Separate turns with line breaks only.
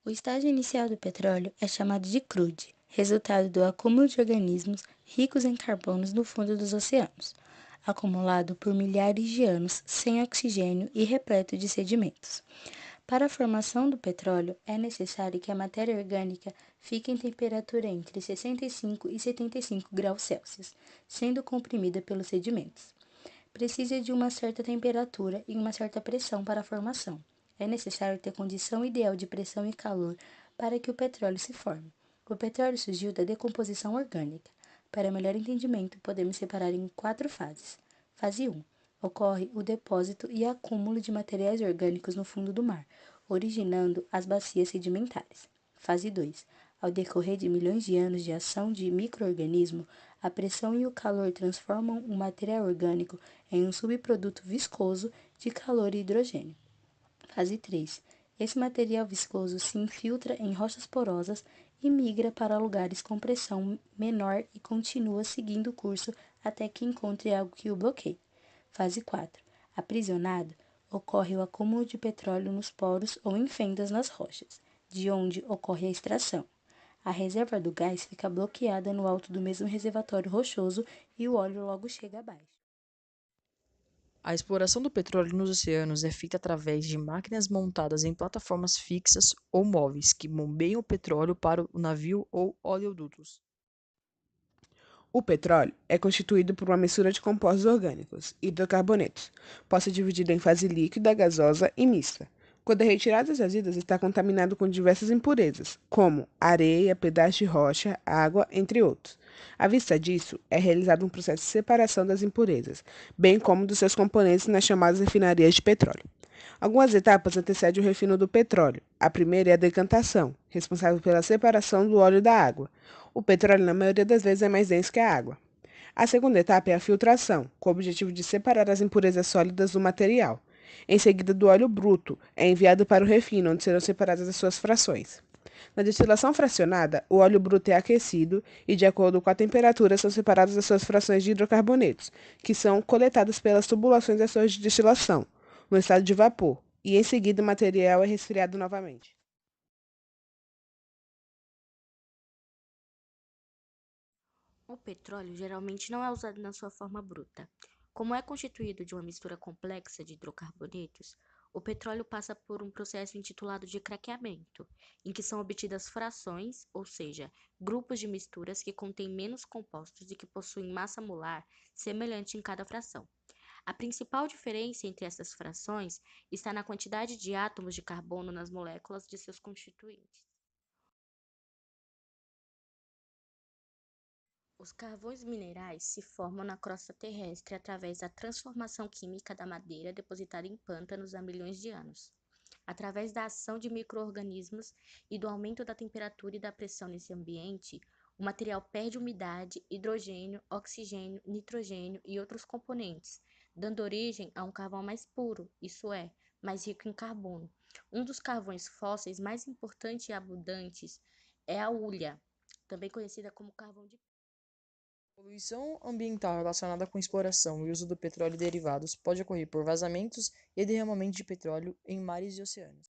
O estágio inicial do petróleo é chamado de crude, resultado do acúmulo de organismos ricos em carbonos no fundo dos oceanos, acumulado por milhares de anos sem oxigênio e repleto de sedimentos. Para a formação do petróleo, é necessário que a matéria orgânica fique em temperatura entre 65 e 75 graus Celsius, sendo comprimida pelos sedimentos. Precisa de uma certa temperatura e uma certa pressão para a formação. É necessário ter condição ideal de pressão e calor para que o petróleo se forme. O petróleo surgiu da decomposição orgânica. Para melhor entendimento, podemos separar em 4 fases. Fase 1. Ocorre o depósito e acúmulo de materiais orgânicos no fundo do mar, originando as bacias sedimentares. Fase 2. Ao decorrer de milhões de anos de ação de micro-organismos, a pressão e o calor transformam o material orgânico em um subproduto viscoso de calor e hidrogênio. Fase 3. Esse material viscoso se infiltra em rochas porosas e migra para lugares com pressão menor e continua seguindo o curso até que encontre algo que o bloqueie. Fase 4. Aprisionado, ocorre o acúmulo de petróleo nos poros ou em fendas nas rochas, de onde ocorre a extração. A reserva do gás fica bloqueada no alto do mesmo reservatório rochoso e o óleo logo chega abaixo.
A exploração do petróleo nos oceanos é feita através de máquinas montadas em plataformas fixas ou móveis que bombeiam o petróleo para o navio ou oleodutos.
O petróleo é constituído por uma mistura de compostos orgânicos, hidrocarbonetos. Pode ser dividido em fase líquida, gasosa e mista. Quando é retirado das jazidas, está contaminado com diversas impurezas, como areia, pedaços de rocha, água, entre outros. À vista disso, é realizado um processo de separação das impurezas, bem como dos seus componentes nas chamadas refinarias de petróleo. Algumas etapas antecedem o refino do petróleo. A primeira é a decantação, responsável pela separação do óleo da água. O petróleo, na maioria das vezes, é mais denso que a água. A segunda etapa é a filtração, com o objetivo de separar as impurezas sólidas do material. Em seguida, do óleo bruto, é enviado para o refino, onde serão separadas as suas frações. Na destilação fracionada, o óleo bruto é aquecido e, de acordo com a temperatura, são separadas as suas frações de hidrocarbonetos, que são coletadas pelas tubulações das torres de destilação, no estado de vapor, e em seguida o material é resfriado novamente.
O petróleo geralmente não é usado na sua forma bruta. Como é constituído de uma mistura complexa de hidrocarbonetos, o petróleo passa por um processo intitulado de craqueamento, em que são obtidas frações, ou seja, grupos de misturas que contêm menos compostos e que possuem massa molar semelhante em cada fração. A principal diferença entre essas frações está na quantidade de átomos de carbono nas moléculas de seus constituintes. Os carvões minerais se formam na crosta terrestre através da transformação química da madeira depositada em pântanos há milhões de anos. Através da ação de micro-organismos e do aumento da temperatura e da pressão nesse ambiente, o material perde umidade, hidrogênio, oxigênio, nitrogênio e outros componentes, dando origem a um carvão mais puro, isso é, mais rico em carbono. Um dos carvões fósseis mais importantes e abundantes é a hulha, também conhecida como carvão de.
A poluição ambiental relacionada com a exploração e uso do petróleo e derivados pode ocorrer por vazamentos e derramamento de petróleo em mares e oceanos.